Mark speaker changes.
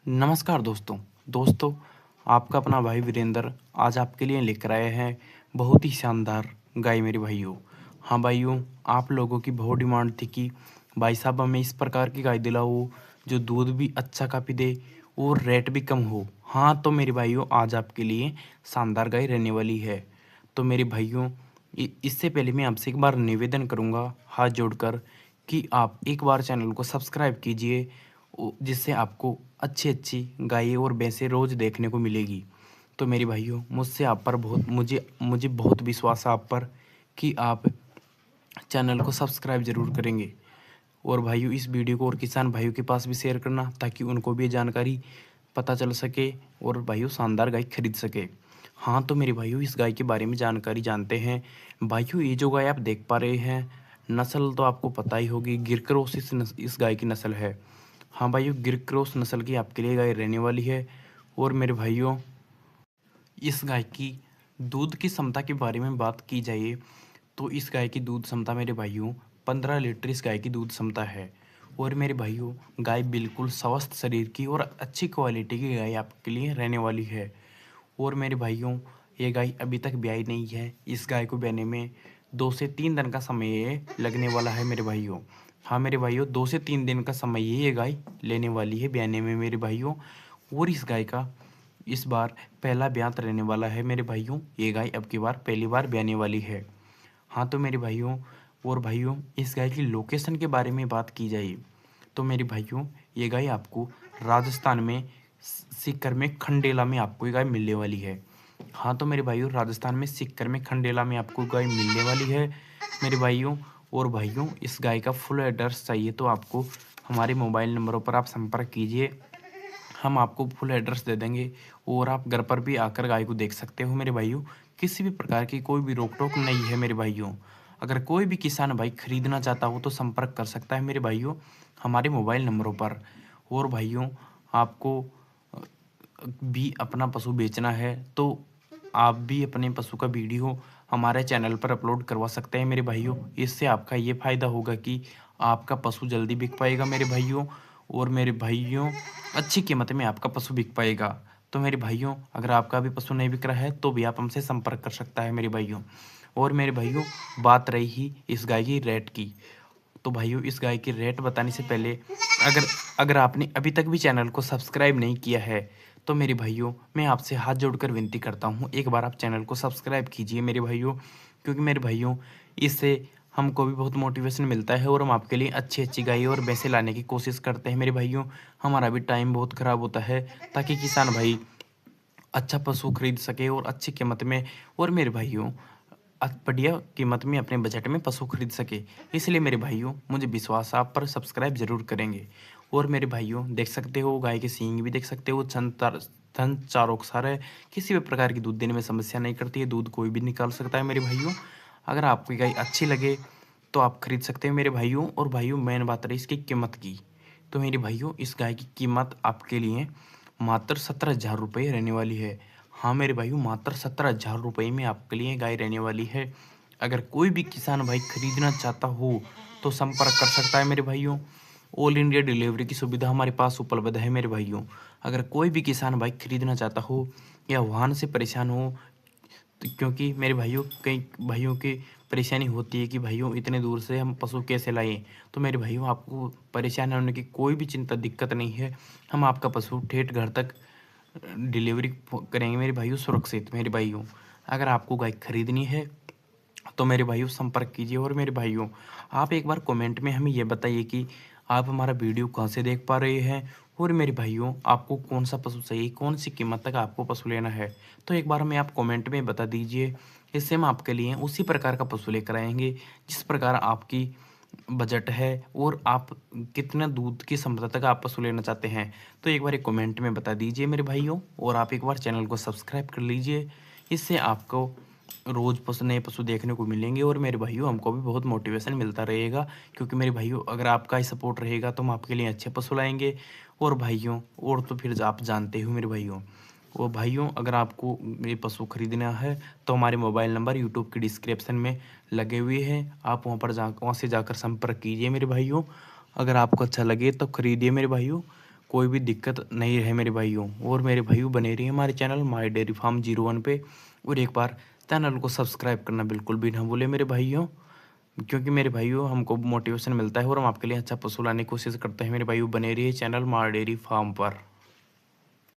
Speaker 1: नमस्कार दोस्तों आपका अपना भाई वीरेंद्र आज आपके लिए लेकर आए हैं बहुत ही शानदार गाय मेरे भाइयों। हाँ भाइयों, आप लोगों की बहुत डिमांड थी कि भाई साहब हमें इस प्रकार की गाय दिलाओ जो दूध भी अच्छा काफी दे और रेट भी कम हो। हाँ तो मेरे भाइयों, आज आपके लिए शानदार गाय रहने वाली है। तो मेरे भाइयों, इससे पहले मैं आपसे एक बार निवेदन करूँगा हाथ जोड़कर कि आप एक बार चैनल को सब्सक्राइब कीजिए, जिससे आपको अच्छी अच्छी गायें और भैंसें रोज़ देखने को मिलेगी। तो मेरे भाइयों, मुझसे आप पर बहुत मुझे मुझे बहुत विश्वास है आप पर कि आप चैनल को सब्सक्राइब ज़रूर करेंगे। और भाइयों, इस वीडियो को और किसान भाइयों के पास भी शेयर करना ताकि उनको भी जानकारी पता चल सके और भाइयों शानदार गाय खरीद सके। हाँ तो मेरे भाइयों, इस गाय के बारे में जानकारी जानते हैं। भाइयों, ये जो गाय आप देख पा रहे हैं, नस्ल तो आपको पता ही होगी, गिर क्रॉस इस गाय की नस्ल है। हाँ भाइयों, गिर क्रॉस नस्ल की आपके लिए गाय रहने वाली है। और मेरे भाइयों, इस गाय की दूध की क्षमता के बारे में बात की जाए तो इस गाय की दूध क्षमता मेरे भाइयों 15 लीटर इस गाय की दूध क्षमता है। और मेरे भाइयों, गाय बिल्कुल स्वस्थ शरीर की और अच्छी क्वालिटी की गाय आपके लिए रहने वाली है। और मेरे भाइयों, ये गाय अभी तक ब्याई नहीं है। इस गाय को ब्याने में 2 से 3 दिन का समय लगने वाला है मेरे भाइयों। हाँ मेरे भाइयों, 2 से 3 दिन का समय ये गाय लेने वाली है ब्याने में मेरे भाइयों। और इस गाय का इस बार पहला ब्यात रहने वाला है मेरे भाइयों। ये गाय अब की बार पहली बार ब्याने वाली है। हाँ तो मेरे भाइयों और भाइयों, इस गाय की लोकेशन के बारे में बात की जाए तो मेरे भाइयों, ये गाय आपको राजस्थान में सीकर में खंडेला में आपको ये गाय मिलने वाली है। हाँ तो मेरे भाइयों, राजस्थान में सीकर में खंडेला में आपको गाय मिलने वाली है मेरे भाइयों। और भाइयों, इस गाय का फुल एड्रेस चाहिए तो आपको हमारे मोबाइल नंबरों पर आप संपर्क कीजिए, हम आपको फुल एड्रेस दे देंगे और आप घर पर भी आकर गाय को देख सकते हो मेरे भाइयों। किसी भी प्रकार की कोई भी रोक टोक नहीं है मेरे भाइयों। अगर कोई भी किसान भाई खरीदना चाहता हो तो संपर्क कर सकता है मेरे भाइयों हमारे मोबाइल नंबरों पर। और भाइयों, आपको भी अपना पशु बेचना है तो आप भी अपने पशु का वीडियो हमारे चैनल पर अपलोड करवा सकते हैं मेरे भाइयों। इससे आपका ये फ़ायदा होगा कि आपका पशु जल्दी बिक पाएगा मेरे भाइयों। और मेरे भाइयों, अच्छी कीमत में आपका पशु बिक पाएगा। तो मेरे भाइयों, अगर आपका भी पशु नहीं बिक रहा है तो भी आप हमसे संपर्क कर सकता है मेरे भाइयों। और मेरे भाइयों, बात रही ही इस गाय की रेट की, तो भाइयों इस गाय की रेट बताने से पहले अगर अगर आपने अभी तक भी चैनल को सब्सक्राइब नहीं किया है तो मेरे भाइयों, मैं आपसे हाथ जोड़कर विनती करता हूँ, एक बार आप चैनल को सब्सक्राइब कीजिए मेरे भाइयों। क्योंकि मेरे भाइयों, इससे हमको भी बहुत मोटिवेशन मिलता है और हम आपके लिए अच्छी अच्छी गाय और भैंसें लाने की कोशिश करते हैं मेरे भाइयों। हमारा भी टाइम बहुत ख़राब होता है ताकि किसान भाई अच्छा पशु खरीद सके और अच्छी कीमत में, और मेरे भाइयों बढ़िया कीमत में अपने बजट में पशु खरीद सके। इसलिए मेरे भाइयों, मुझे विश्वास है आप पर सब्सक्राइब जरूर करेंगे। और मेरे भाइयों, देख सकते हो गाय के सींग भी देख सकते हो, थन चारों सार है, किसी भी प्रकार की दूध देने में समस्या नहीं करती है, दूध कोई भी निकाल सकता है मेरे भाइयों। अगर आपको ये गाय अच्छी लगे तो आप खरीद सकते हैं मेरे भाइयों। और भाइयों, मेन बात रही इसकी कीमत की, तो मेरे भाइयों इस गाय की कीमत आपके लिए मात्र 17,000 रुपये रहने वाली है। हाँ मेरे भाइयों, मात्र 17,000 रुपये में आपके लिए गाय रहने वाली है। अगर कोई भी किसान भाई खरीदना चाहता हो तो संपर्क कर सकता है मेरे भाइयों। ऑल इंडिया डिलीवरी की सुविधा हमारे पास उपलब्ध है मेरे भाइयों। अगर कोई भी किसान भाई खरीदना चाहता हो या वाहन से परेशान हो, तो क्योंकि मेरे भाइयों, कई भाइयों की परेशानी होती है कि भाइयों इतने दूर से हम पशु कैसे लाएं, तो मेरे भाइयों आपको परेशान होने की कोई भी चिंता दिक्कत नहीं है। हम आपका पशु ठेठ घर तक डिलीवरी करेंगे मेरे भाइयों, सुरक्षित मेरे भाइयों। अगर आपको गाय खरीदनी है तो मेरे भाइयों संपर्क कीजिए। और मेरे भाइयों, आप एक बार कमेंट में हमें ये बताइए कि आप हमारा वीडियो कहाँ से देख पा रहे हैं। और मेरे भाइयों, आपको कौन सा पशु चाहिए, कौन सी कीमत तक आपको पशु लेना है, तो एक बार हमें आप कमेंट में बता दीजिए। इससे हम आपके लिए उसी प्रकार का पशु लेकर आएंगे जिस प्रकार आपकी बजट है और आप कितना दूध की क्षमता तक आप पशु लेना चाहते हैं। तो एक बार एक कमेंट में बता दीजिए मेरे भाइयों। और आप एक बार चैनल को सब्सक्राइब कर लीजिए, इससे आपको रोज़ पशु नए पशु देखने को मिलेंगे। और मेरे भाइयों, हमको भी बहुत मोटिवेशन मिलता रहेगा, क्योंकि मेरे भाइयों अगर आपका ही सपोर्ट रहेगा तो हम आपके लिए अच्छे पशु लाएंगे। और भाइयों, और तो फिर आप जानते हो मेरे भाइयों, और भाइयों अगर आपको ये पशु खरीदना है तो हमारे मोबाइल नंबर यूट्यूब की डिस्क्रिप्शन में लगे हुए हैं, आप वहाँ से जाकर संपर्क कीजिए मेरे भाइयों। अगर आपको अच्छा लगे तो खरीदिए मेरे भाइयों। कोई भी दिक्कत नहीं रहे मेरे भाइयों। और मेरे भाइयों बने रहिए हमारे चैनल माय डेयरी फार्म 01 पे, और एक बार चैनल को सब्सक्राइब करना बिल्कुल भी ना भूलें मेरे भाइयों, क्योंकि मेरे भाइयों हमको मोटिवेशन मिलता है और हम आपके लिए अच्छा पशु लाने की कोशिश करते हैं मेरे भाइयों। बने रहिए चैनल माय डेयरी फार्म पर।